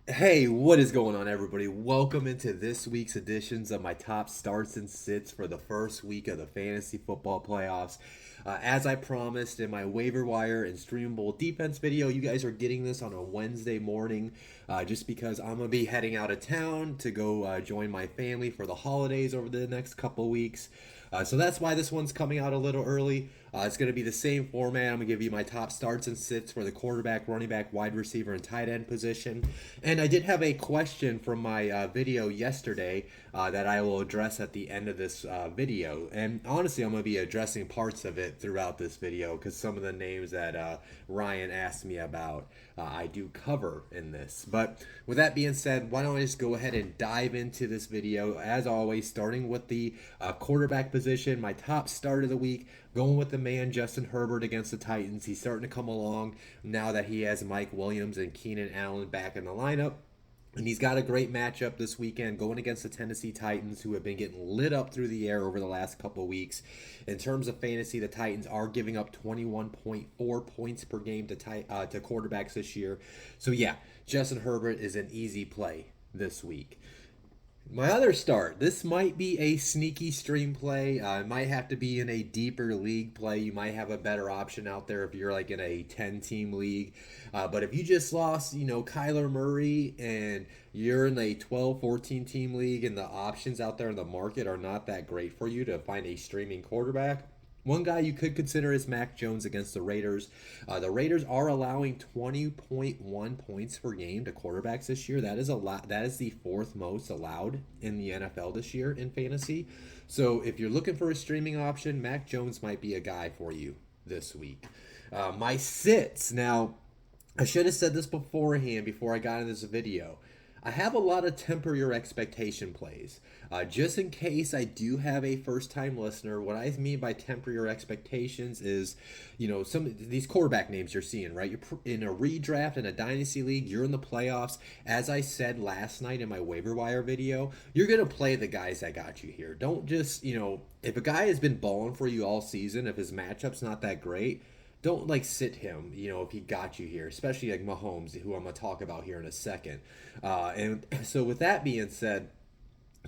Hey, what is going on, everybody? Welcome into this week's editions of my top starts and sits for the first week of the fantasy football playoffs. As I promised in my waiver wire and streamable defense video, you guys are getting this on a Wednesday morning just because I'm going to be heading out of town to go join my family for the holidays over the next couple weeks. So that's why this one's coming out a little early. It's going to be the same format. I'm going to give you my top starts and sits for the quarterback, running back, wide receiver, and tight end position. And I did have a question from my video yesterday that I will address at the end of this video. And honestly, I'm going to be addressing parts of it throughout this video because some of the names that Ryan asked me about I do cover in this. But with that being said, why don't I just go ahead and dive into this video? As always, starting with the quarterback position, my top start of the week, going with the man Justin Herbert against the Titans. He's starting to come along now that he has Mike Williams and Keenan Allen back in the lineup. And he's got a great matchup this weekend going against the Tennessee Titans, who have been getting lit up through the air over the last couple of weeks. In terms of fantasy, the Titans are giving up 21.4 points per game to quarterbacks this year. So, yeah, Justin Herbert is an easy play this week. My other start. This might be a sneaky stream play. It might have to be in a deeper league play. You might have a better option out there if you're like in a 10-team league. But if you just lost, Kyler Murray and you're in a 12, 14 team league and the options out there in the market are not that great for you to find a streaming quarterback, one guy you could consider is Mac Jones against the Raiders. The Raiders are allowing 20.1 points per game to quarterbacks this year. That is a lot. That is the fourth most allowed in the NFL this year in fantasy. So if you're looking for a streaming option, Mac Jones might be a guy for you this week. My sits. Now, I should have said this beforehand before I got into this video. I have a lot of temper your expectation plays. Just in case I do have a first time listener, what I mean by temper your expectations is, some of these quarterback names you're seeing, right? You're in a redraft in a dynasty league, you're in the playoffs. As I said last night in my waiver wire video, you're going to play the guys that got you here. Don't just, if a guy has been balling for you all season, if his matchup's not that great, don't like sit him, if he got you here, especially like Mahomes, who I'm gonna talk about here in a second. And so with that being said,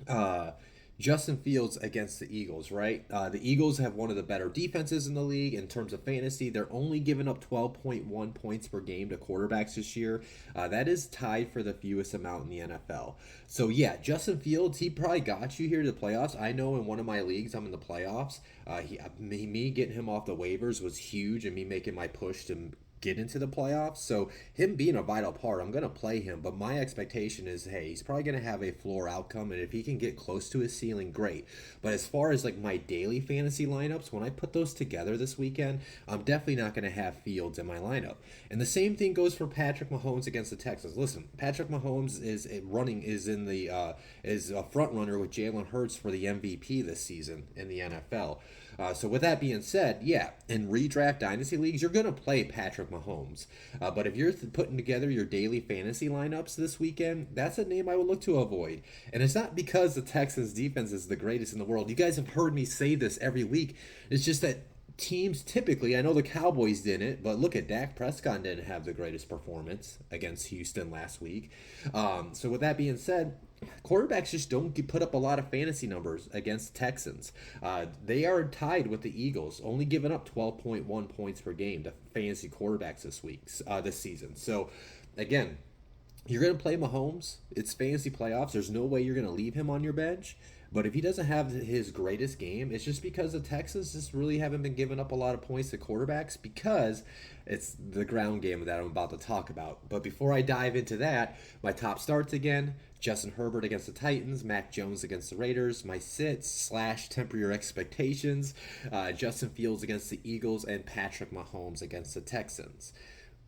uh, Justin Fields against the Eagles, right? The Eagles have one of the better defenses in the league in terms of fantasy. They're only giving up 12.1 points per game to quarterbacks this year. That is tied for the fewest amount in the NFL. So, yeah, Justin Fields, he probably got you here to the playoffs. I know in one of my leagues, I'm in the playoffs. Me getting him off the waivers was huge, and me making my push to get into the playoffs. So him being a vital part, I'm going to play him. But my expectation is, hey, he's probably going to have a floor outcome. And if he can get close to his ceiling, great. But as far as like my daily fantasy lineups, when I put those together this weekend, I'm definitely not going to have Fields in my lineup. And the same thing goes for Patrick Mahomes against the Texans. Listen, Patrick Mahomes is a front runner with Jalen Hurts for the MVP this season in the NFL. So with that being said, yeah, in redraft dynasty leagues, you're going to play Patrick Mahomes. But if you're putting together your daily fantasy lineups this weekend, that's a name I would look to avoid. And it's not because the Texans defense is the greatest in the world. You guys have heard me say this every week. It's just that teams typically, I know the Cowboys didn't, but look at Dak Prescott didn't have the greatest performance against Houston last week. So with that being said, quarterbacks just don't put up a lot of fantasy numbers against Texans. They are tied with the Eagles, only giving up 12.1 points per game to fantasy quarterbacks this season. So again, you're going to play Mahomes. It's fantasy playoffs. There's no way you're going to leave him on your bench. But if he doesn't have his greatest game, it's just because the Texans just really haven't been giving up a lot of points to quarterbacks because it's the ground game that I'm about to talk about. But before I dive into that, my top starts again: Justin Herbert against the Titans, Mac Jones against the Raiders. My sits slash temper your expectations: Justin Fields against the Eagles and Patrick Mahomes against the Texans.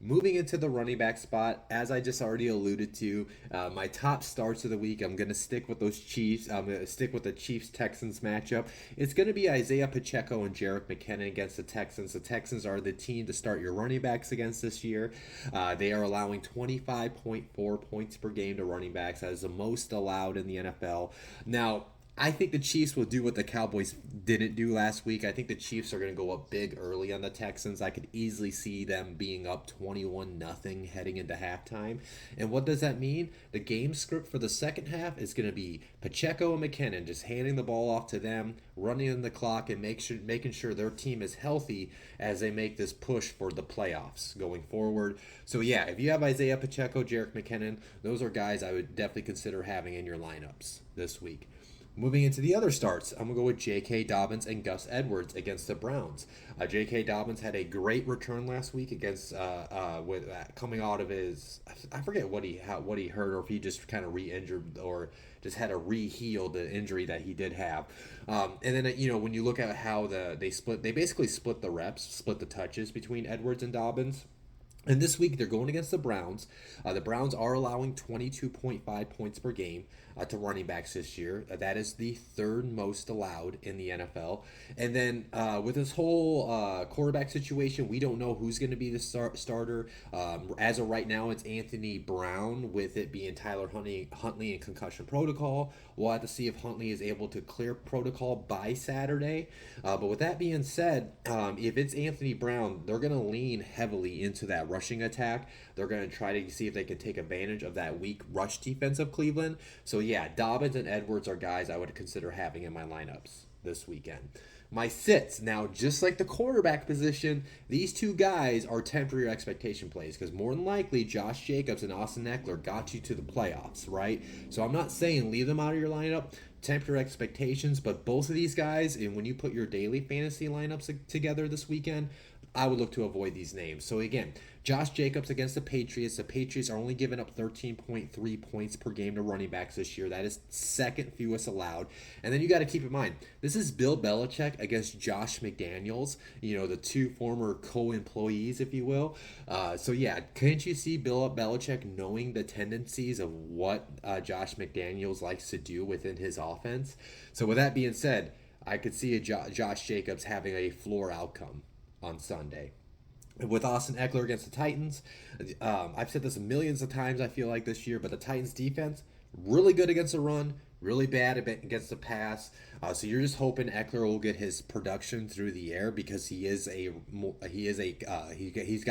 Moving into the running back spot, as I just already alluded to, my top starts of the week, I'm going to stick with those Chiefs. I'm going to stick with the Chiefs-Texans matchup. It's going to be Isaiah Pacheco and Jerick McKinnon against the Texans. The Texans are the team to start your running backs against this year. They are allowing 25.4 points per game to running backs. That is the most allowed in the NFL. Now, I think the Chiefs will do what the Cowboys didn't do last week. I think the Chiefs are going to go up big early on the Texans. I could easily see them being up 21-0 heading into halftime. And what does that mean? The game script for the second half is going to be Pacheco and McKinnon just handing the ball off to them, running in the clock, and making sure their team is healthy as they make this push for the playoffs going forward. So yeah, if you have Isaiah Pacheco, Jerick McKinnon, those are guys I would definitely consider having in your lineups this week. Moving into the other starts, I'm going to go with J.K. Dobbins and Gus Edwards against the Browns. J.K. Dobbins had a great return last week against coming out of his, I forget what he hurt, or if he just kind of re-injured or just had to re-heal the injury that he did have. And then when you look at how they basically split the reps, split the touches between Edwards and Dobbins. And this week they're going against the Browns. The Browns are allowing 22.5 points per game to running backs this year. That is the third most allowed in the NFL. And then with this whole quarterback situation, we don't know who's going to be the starter. As of right now, it's Anthony Brown, with it being Tyler Huntley in concussion protocol. We'll have to see if Huntley is able to clear protocol by Saturday. But with that being said, if it's Anthony Brown, they're going to lean heavily into that rushing attack. They're going to try to see if they can take advantage of that weak rush defense of Cleveland. So yeah, Dobbins and Edwards are guys I would consider having in my lineups this weekend. My sits, now just like the quarterback position, these two guys are temporary expectation plays, because more than likely Josh Jacobs and Austin Eckler got you to the playoffs, right? So I'm not saying leave them out of your lineup, temporary expectations, but both of these guys, and when you put your daily fantasy lineups together this weekend, I would look to avoid these names. So again, Josh Jacobs against the Patriots. The Patriots are only giving up 13.3 points per game to running backs this year. That is second fewest allowed. And then you got to keep in mind, this is Bill Belichick against Josh McDaniels, the two former co-employees, if you will. So yeah, can't you see Bill Belichick knowing the tendencies of what Josh McDaniels likes to do within his offense? So with that being said, I could see Josh Jacobs having a floor outcome on Sunday. With Austin Eckler against the Titans, I've said this millions of times, I feel like, this year, but the Titans defense, really good against the run, really bad against the pass. So you're just hoping Eckler will get his production through the air, because he's got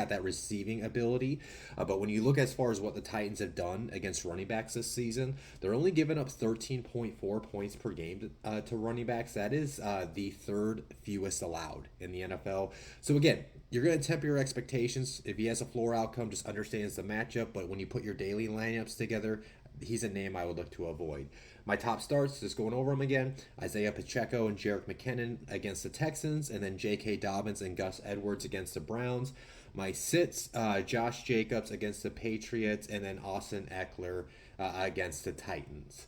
that receiving ability. But when you look as far as what the Titans have done against running backs this season, they're only giving up 13.4 points per game to running backs. That is the third fewest allowed in the NFL. So again, you're going to temper your expectations. If he has a floor outcome, just understand it's a matchup. But when you put your daily lineups together, he's a name I would look to avoid. My top starts, just going over them again: Isaiah Pacheco and Jerick McKinnon against the Texans, and then J.K. Dobbins and Gus Edwards against the Browns. My sits, Josh Jacobs against the Patriots, and then Austin Eckler against the Titans.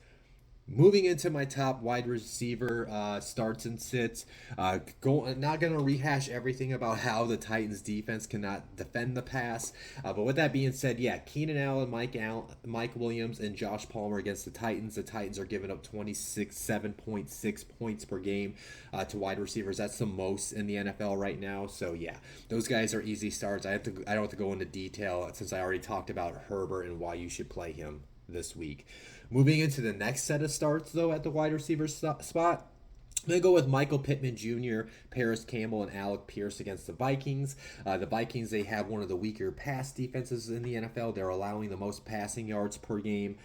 Moving into my top wide receiver starts and sits, not going to rehash everything about how the Titans defense cannot defend the pass. But with that being said, yeah, Keenan Allen, Mike Williams, and Josh Palmer against the Titans. The Titans are giving up 7.6 points per game to wide receivers. That's the most in the NFL right now. So yeah, those guys are easy starts. I don't have to go into detail, since I already talked about Herbert and why you should play him this week. Moving into the next set of starts, though, at the wide receiver spot, I'm going to go with Michael Pittman Jr., Paris Campbell, and Alec Pierce against the Vikings. The Vikings, they have one of the weaker pass defenses in the NFL. They're allowing the most passing yards per game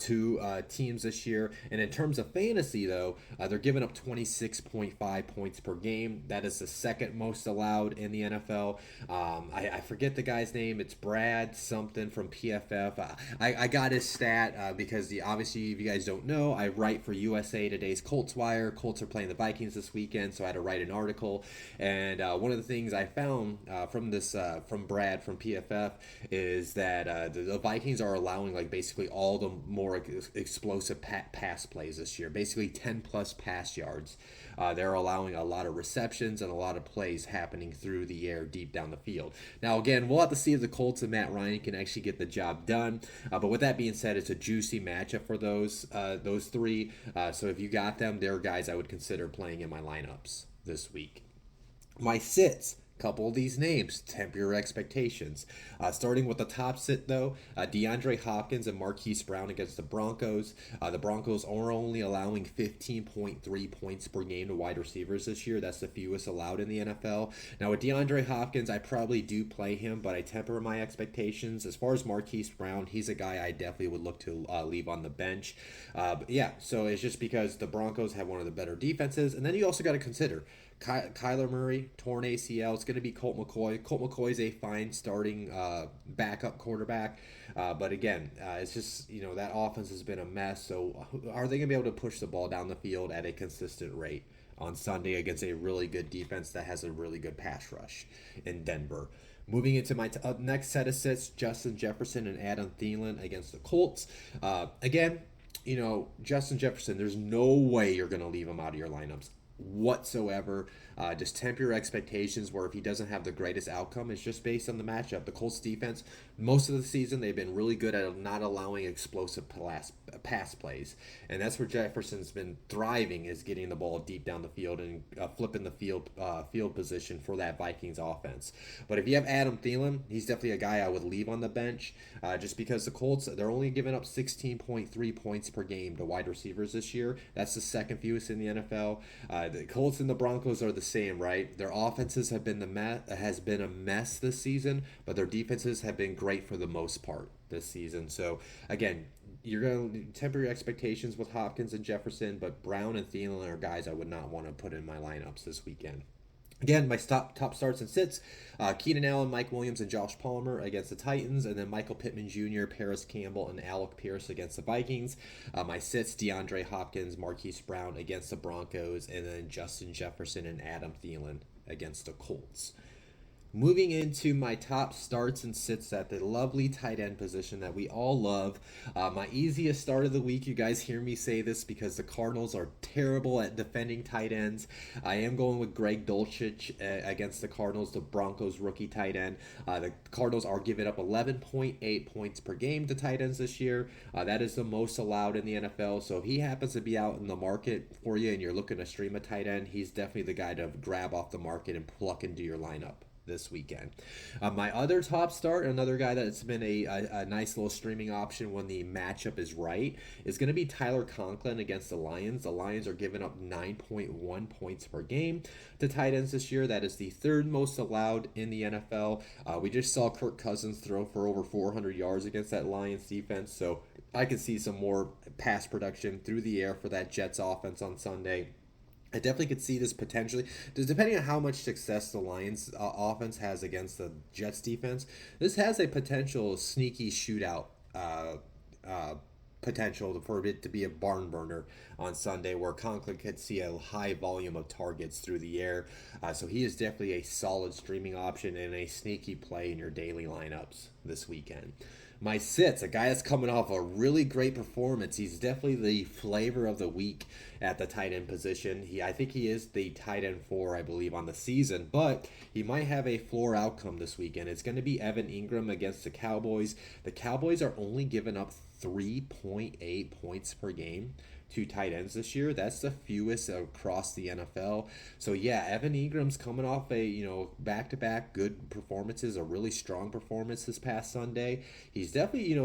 to teams this year. And in terms of fantasy, though, they're giving up 26.5 points per game. That is the second most allowed in the NFL. I forget the guy's name. It's Brad something from PFF. I got his stat because obviously, if you guys don't know, I write for USA Today's Colts Wire. Colts are playing the Vikings this weekend, so I had to write an article. And one of the things I found from Brad from PFF is that the Vikings are allowing basically all the more explosive pass plays this year, basically 10 plus pass yards. They're allowing a lot of receptions and a lot of plays happening through the air deep down the field. Now again, we'll have to see if the Colts and Matt Ryan can actually get the job done. But with that being said, it's a juicy matchup for those three. So if you got them, they're guys I would consider playing in my lineups this week. My sits, Couple of these names, temper your expectations. Starting with the top sit, though, DeAndre Hopkins and Marquise Brown against the Broncos. The Broncos are only allowing 15.3 points per game to wide receivers this year. That's the fewest allowed in the NFL. Now, with DeAndre Hopkins, I probably do play him, but I temper my expectations. As far as Marquise Brown, he's a guy I definitely would look to leave on the bench. But yeah, so it's just because the Broncos have one of the better defenses. And then you also got to consider Kyler Murray, torn ACL. It's going to be Colt McCoy. Colt McCoy is a fine starting backup quarterback. But again, it's just, that offense has been a mess. So are they going to be able to push the ball down the field at a consistent rate on Sunday against a really good defense that has a really good pass rush in Denver? Moving into my next set of sits, Justin Jefferson and Adam Thielen against the Colts. Again, Justin Jefferson, there's no way you're going to leave him out of your lineups whatsoever. Just temper your expectations, where if he doesn't have the greatest outcome, it's just based on the matchup. The Colts defense, most of the season, they've been really good at not allowing explosive pass plays. And that's where Jefferson's been thriving, is getting the ball deep down the field and flipping the field position for that Vikings offense. But if you have Adam Thielen, he's definitely a guy I would leave on the bench, just because the Colts, they're only giving up 16.3 points per game to wide receivers this year. That's the second fewest in the NFL. The Colts and the Broncos are the same, right? Their offenses have been a mess this season, but their defenses have been great for the most part this season. So again, you're going to temper your expectations with Hopkins and Jefferson, but Brown and Thielen are guys I would not want to put in my lineups this weekend. Again, my top starts and sits, Keenan Allen, Mike Williams, and Josh Palmer against the Titans, and then Michael Pittman Jr., Paris Campbell, and Alec Pierce against the Vikings. My sits, DeAndre Hopkins, Marquise Brown against the Broncos, and then Justin Jefferson and Adam Thielen against the Colts. Moving into my top starts and sits at the lovely tight end position that we all love. My easiest start of the week, you guys hear me say this because the Cardinals are terrible at defending tight ends. I am going with Greg Dulcich against the Cardinals, the Broncos rookie tight end. The Cardinals are giving up 11.8 points per game to tight ends this year. That is the most allowed in the NFL. So if he happens to be out in the market for you and you're looking to stream a tight end, he's definitely the guy to grab off the market and pluck into your lineup this weekend. My other top start, another guy that's been a nice little streaming option when the matchup is right, is going to be Tyler Conklin against the Lions. The Lions are giving up 9.1 points per game to tight ends this year. That is the third most allowed in the NFL. We just saw Kirk Cousins throw for over 400 yards against that Lions defense, so I could see some more pass production through the air for that Jets offense on Sunday. I definitely could see this potentially, depending on how much success the Lions offense has against the Jets defense. This has a potential sneaky shootout potential for it to be a barn burner on Sunday, where Conklin could see a high volume of targets through the air. So he is definitely a solid streaming option and a sneaky play in your daily lineups this weekend. My sits, a guy that's coming off a really great performance. He's definitely the flavor of the week at the tight end position. I think he is the tight end 4, I believe, on the season, but he might have a floor outcome this weekend. It's going to be Evan Ingram against the Cowboys. The Cowboys are only giving up 3.8 points per game to tight ends this year. That's the fewest across the NFL. So yeah, Evan Ingram's coming off a back-to-back good performances, a really strong performance this past Sunday. He's definitely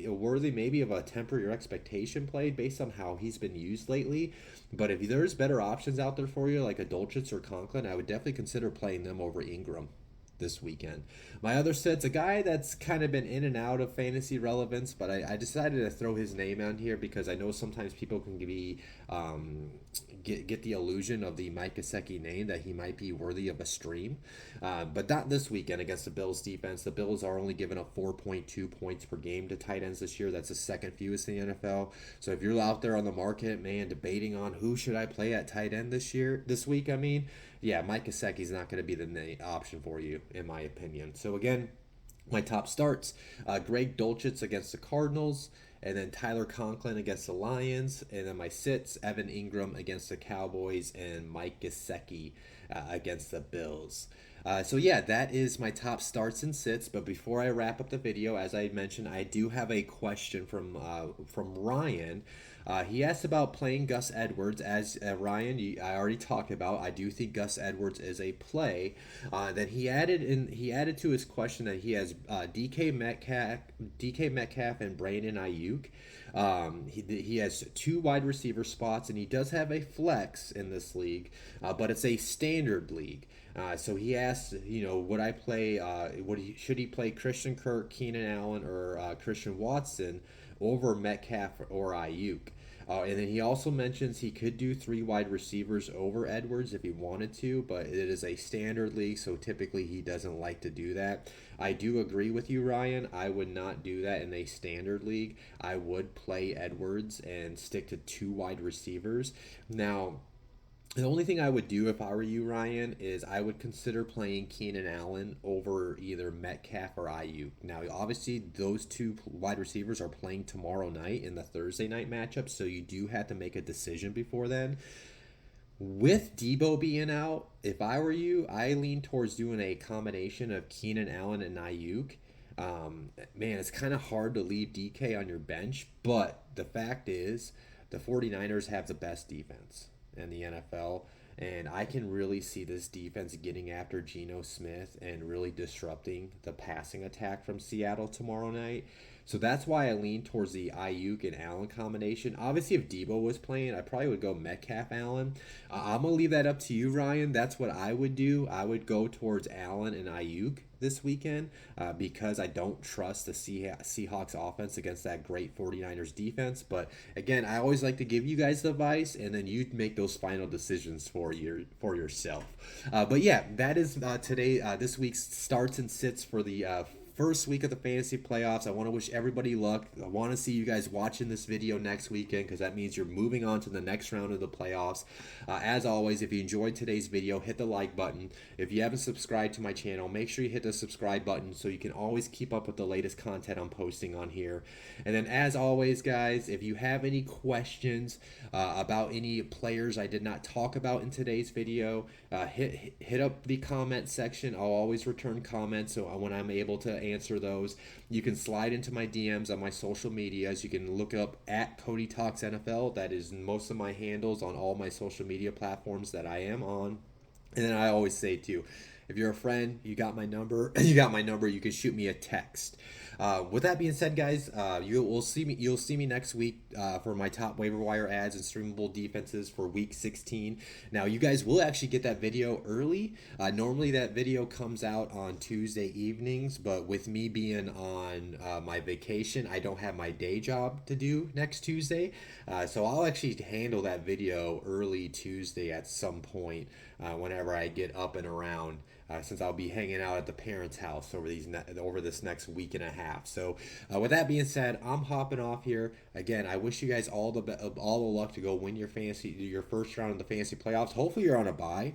worthy maybe of a temper your expectation play based on how he's been used lately. But if there's better options out there for you, like a Dulcich or Conklin, I would definitely consider playing them over Ingram this weekend. My other set's a guy that's kind of been in and out of fantasy relevance, but I decided to throw his name on here because I know sometimes people can be get the illusion of the Mike Gesicki name that he might be worthy of a stream, but not this weekend against the Bills defense. The Bills are only giving up 4.2 points per game to tight ends this year. That's the second fewest in the NFL. So if you're out there on the market, man, debating on who should I play at tight end this week, yeah, Mike Gesicki's not going to be the option for you, in my opinion. So again, my top starts, Greg Dulcich against the Cardinals, and then Tyler Conklin against the Lions, and then my sits, Evan Ingram against the Cowboys, and Mike Gesicki against the Bills. So yeah, that is my top starts and sits. But before I wrap up the video, as I mentioned, I do have a question from Ryan. He asked about playing Gus Edwards. As Ryan, I already talked about. I do think Gus Edwards is a play. Then he added to his question that he has DK Metcalf, and Brandon Ayuk. He has two wide receiver spots, and he does have a flex in this league, but it's a standard league. So he asked, would I play? Should he play Christian Kirk, Keenan Allen, or Christian Watson over Metcalf or Ayuk? And then he also mentions he could do three wide receivers over Edwards if he wanted to, but it is a standard league, so typically he doesn't like to do that. I do agree with you, Ryan. I would not do that in a standard league. I would play Edwards and stick to two wide receivers. Now, the only thing I would do if I were you, Ryan, is I would consider playing Keenan Allen over either Metcalf or Ayuk. Now, obviously, those two wide receivers are playing tomorrow night in the Thursday night matchup, so you do have to make a decision before then. With Debo being out, if I were you, I lean towards doing a combination of Keenan Allen and Ayuk. Man, it's kind of hard to leave DK on your bench, but the fact is, the 49ers have the best defense in the NFL. And I can really see this defense getting after Geno Smith and really disrupting the passing attack from Seattle tomorrow night. So that's why I lean towards the Ayuk and Allen combination. Obviously, if Debo was playing, I probably would go Metcalf Allen. I'm going to leave that up to you, Ryan. That's what I would do. I would go towards Allen and Ayuk this weekend because I don't trust the Seahawks offense against that great 49ers defense. But again, I always like to give you guys the advice, and then you make those final decisions for yourself. But yeah, that is this week's starts and sits for the first week of the fantasy playoffs. I want to wish everybody luck. I want to see you guys watching this video next weekend because that means you're moving on to the next round of the playoffs. As always, if you enjoyed today's video, hit the like button. If you haven't subscribed to my channel, make sure you hit the subscribe button so you can always keep up with the latest content I'm posting on here. And then as always, guys, if you have any questions about any players I did not talk about in today's video, hit up the comment section. I'll always return comments, so when I'm able to answer those, you can slide into my DMs on my social medias. You can look up at Cody Talks NFL. That is most of my handles on all my social media platforms that I am on. And then I always say too, if you're a friend, you got my number. You can shoot me a text. With that being said, guys, you'll see me next week for my top waiver wire ads and streamable defenses for week 16. Now, you guys will actually get that video early. Normally, that video comes out on Tuesday evenings, but with me being on my vacation, I don't have my day job to do next Tuesday. So I'll actually handle that video early Tuesday at some point whenever I get up and around. Since I'll be hanging out at the parents' house over this next week and a half. So, with that being said, I'm hopping off here. Again, I wish you guys all the luck to go win your first round of the fantasy playoffs. Hopefully, you're on a bye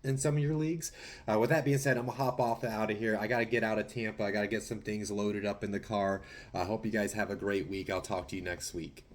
in some of your leagues. With that being said, I'm gonna hop off out of here. I gotta get out of Tampa. I gotta get some things loaded up in the car. I hope you guys have a great week. I'll talk to you next week.